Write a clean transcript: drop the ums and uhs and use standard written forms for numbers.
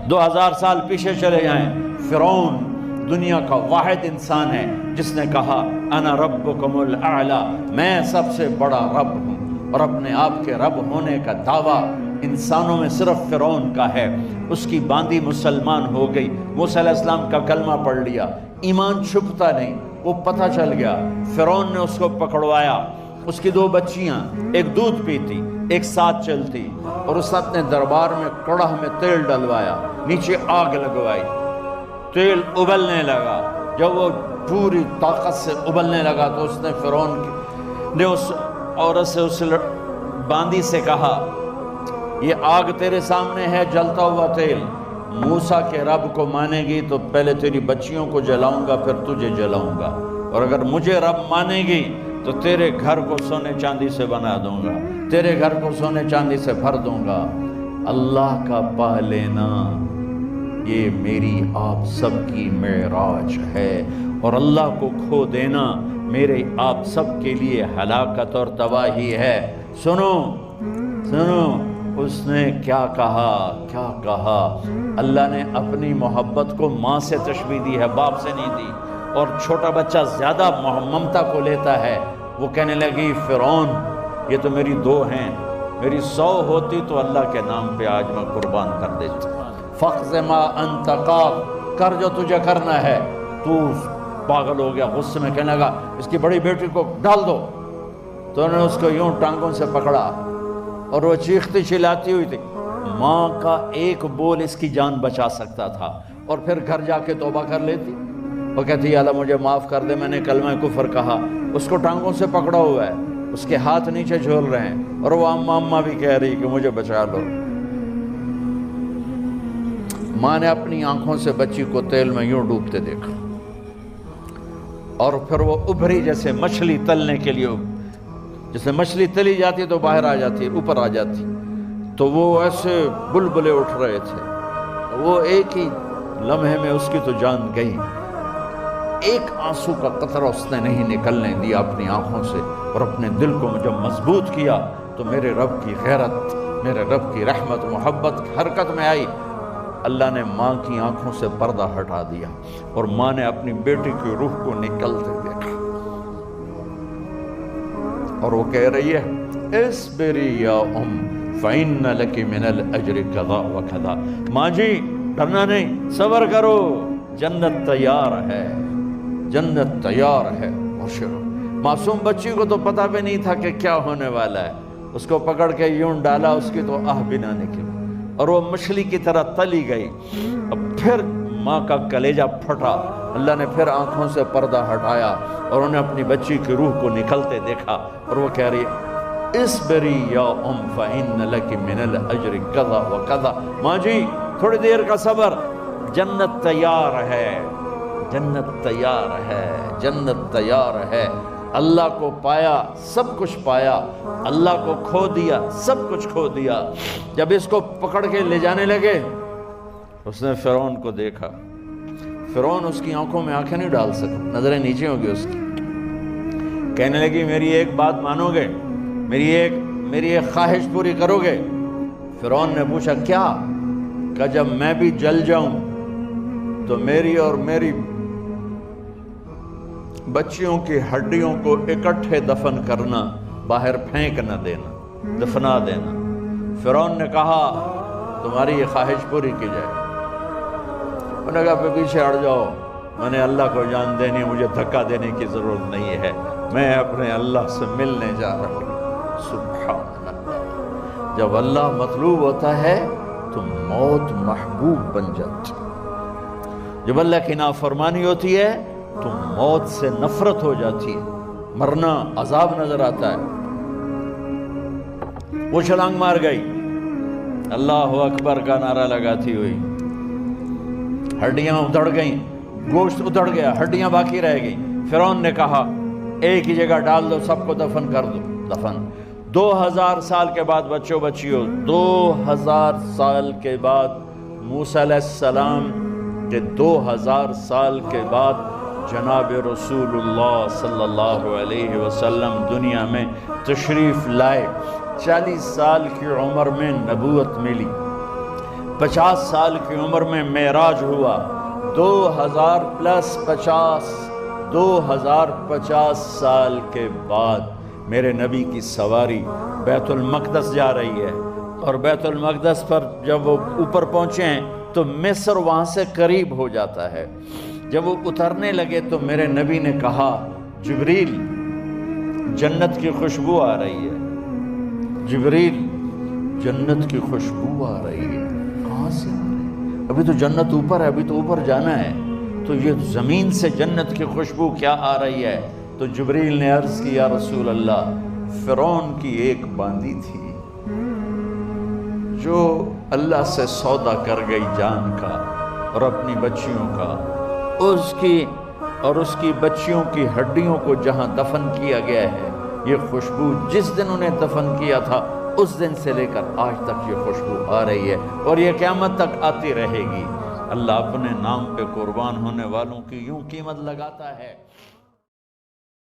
2000 سال پیچھے چلے جائیں، فرعون دنیا کا واحد انسان ہے جس نے کہا انا ربکم الاعلی، میں سب سے بڑا رب ہوں، اور اپنے آپ کے رب ہونے کا دعویٰ انسانوں میں صرف فرعون کا ہے۔ اس کی باندی مسلمان ہو گئی، موسیٰ علیہ السلام کا کلمہ پڑھ لیا، ایمان چھپتا نہیں، وہ پتہ چل گیا، فرعون نے اس کو پکڑوایا۔ اس کی 2 بچیاں، ایک دودھ پیتی ایک ساتھ چلتی، اور اس نے اپنے دربار میں کڑہ میں تیل ڈلوایا، نیچے آگ لگوائی، تیل ابلنے لگا۔ جب وہ پوری طاقت سے ابلنے لگا تو اس نے فرعون نے اس عورت سے، اس باندی سے کہا یہ آگ تیرے سامنے ہے، جلتا ہوا تیل، موسیٰ کے رب کو مانے گی تو پہلے تیری بچیوں کو جلاؤں گا پھر تجھے جلاؤں گا، اور اگر مجھے رب مانے گی تو تیرے گھر کو سونے چاندی سے بنا دوں گا، تیرے گھر کو سونے چاندی سے بھر دوں گا۔ اللہ کا پا لینا یہ میری آپ سب کی معراج ہے، اور اللہ کو کھو دینا میرے آپ سب کے لیے ہلاکت اور تباہی ہے۔ سنو سنو، اس نے کیا کہا؟ اللہ نے اپنی محبت کو ماں سے تشبیہ دی ہے، باپ سے نہیں دی، اور چھوٹا بچہ زیادہ ممتا کو لیتا ہے۔ وہ کہنے لگی فرعون یہ تو میری 2 ہیں، میری 100 ہوتی تو اللہ کے نام پہ آج میں قربان کر دیتی۔ فَقْضِ مَا أَنْتَ قَاضٍ، کر جو تجھے کرنا ہے۔ تو پاگل ہو گیا، غصے میں کہنے لگا اس کی بڑی بیٹی کو ڈال دو۔ تو انہوں نے اس کو یوں ٹانگوں سے پکڑا، اور وہ چیختی چلاتی ہوئی تھی۔ ماں کا ایک بول اس کی جان بچا سکتا تھا، اور پھر گھر جا کے توبہ کر لیتی۔ وہ کہتی اللہ مجھے معاف کر دے، میں نے کلمہ کفر کہا۔ اس کو ٹانگوں سے پکڑا ہوا ہے، اس کے ہاتھ نیچے جھول رہے ہیں، اور وہ اماں بھی کہہ رہی کہ مجھے بچا لو۔ ماں نے اپنی آنکھوں سے بچی کو تیل میں یوں ڈوبتے دیکھا، اور پھر وہ ابھری جیسے مچھلی تلنے کے لیے، جیسے مچھلی تلی جاتی تو باہر آ جاتی، اوپر آ جاتی، تو وہ ایسے بلبلے اٹھ رہے تھے۔ وہ ایک ہی لمحے میں اس کی تو جان گئی، ایک آنسو کا قطرہ اس نے نہیں نکلنے دیا اپنی آنکھوں سے، اور اپنے دل کو جب مضبوط کیا تو میرے رب کی غیرت، میرے رب کی رحمت محبت حرکت میں آئی۔ اللہ نے ماں کی آنکھوں سے پردہ ہٹا دیا، اور ماں نے اپنی بیٹی کی روح کو نکلتے دیکھا، اور وہ کہہ رہی ہے اصبری یا فإن لک من الأجر کذا وکذا۔ ماں جی ڈرنا نہیں، صبر کرو، جنت تیار ہے، جنت تیار ہے۔ معصوم بچی کو تو پتہ بھی نہیں تھا کہ کیا ہونے والا ہے، اس کو پکڑ کے یوں ڈالا، اس کی تو آہ بھی نہ نکلی، اور وہ مچھلی کی طرح تلی گئی۔ اب پھر ماں کا کلیجہ پھٹا، اللہ نے پھر آنکھوں سے پردہ ہٹایا، اور انہیں اپنی بچی کی روح کو نکلتے دیکھا، اور وہ کہہ رہی ہے اصبری یا فإن لک من الأجر کذا وکذا۔ ماں جی تھوڑی دیر کا صبر، جنت تیار ہے، جنت تیار ہے، جنت تیار ہے۔ اللہ کو پایا سب کچھ پایا، اللہ کو کھو دیا سب کچھ کھو دیا۔ جب اس کو پکڑ کے لے جانے لگے، اس نے فرعون کو دیکھا۔ فرعون اس کی آنکھوں میں آنکھیں نہیں ڈال سکا، نظریں نیچے ہو گئی اس کی۔ کہنے لگی میری ایک بات مانو گے، میری ایک خواہش پوری کرو گے؟ فرعون نے پوچھا کیا؟ کہ جب میں بھی جل جاؤں تو میری اور میری بچیوں کی ہڈیوں کو اکٹھے دفن کرنا، باہر پھینک نہ دینا، دفنا دینا۔ فرعون نے کہا تمہاری یہ خواہش پوری کی جائے۔ انہوں نے کہا پھر پیچھے ہٹ جاؤ، میں نے اللہ کو جان دینی، مجھے دھکا دینے کی ضرورت نہیں ہے، میں اپنے اللہ سے ملنے جا رہا ہوں۔ سبحان اللہ، جب اللہ مطلوب ہوتا ہے تو موت محبوب بن جاتی، جب اللہ کی نافرمانی ہوتی ہے تو موت سے نفرت ہو جاتی ہے، مرنا عذاب نظر آتا ہے۔ وہ چھلانگ مار گئی، اللہ اکبر کا نعرہ لگاتی ہوئی، ہڈیاں ادھڑ گئیں، گوشت ادھڑ گیا، ہڈیاں باقی رہ گئیں۔ فرعون نے کہا ایک ہی جگہ ڈال دو، سب کو دفن کر دو۔ دفن 2000 سال کے بعد، بچوں بچیوں 2000 سال کے بعد، موسیٰ علیہ السلام کے 2000 سال کے بعد جناب رسول اللہ صلی اللہ علیہ وسلم دنیا میں تشریف لائے۔ 40 سال کی عمر میں نبوت ملی، 50 سال کی عمر میں معراج ہوا، 2050 سال کے بعد میرے نبی کی سواری بیت المقدس جا رہی ہے، اور بیت المقدس پر جب وہ اوپر پہنچے ہیں تو مصر وہاں سے قریب ہو جاتا ہے۔ جب وہ اترنے لگے تو میرے نبی نے کہا جبریل جنت کی خوشبو آ رہی ہے، جبریل جنت کی خوشبو آ رہی ہے، کہاں سے آ رہی ہے؟ ابھی تو جنت اوپر ہے، ابھی تو اوپر جانا ہے، تو یہ زمین سے جنت کی خوشبو کیا آ رہی ہے؟ تو جبریل نے عرض کی یا رسول اللہ، فرعون کی ایک باندی تھی جو اللہ سے سودا کر گئی جان کا اور اپنی بچیوں کا، اس کی بچیوں کی ہڈیوں کو جہاں دفن کیا گیا ہے، یہ خوشبو جس دن انہیں دفن کیا تھا اس دن سے لے کر آج تک یہ خوشبو آ رہی ہے، اور یہ قیامت تک آتی رہے گی۔ اللہ اپنے نام پہ قربان ہونے والوں کی یوں قیمت لگاتا ہے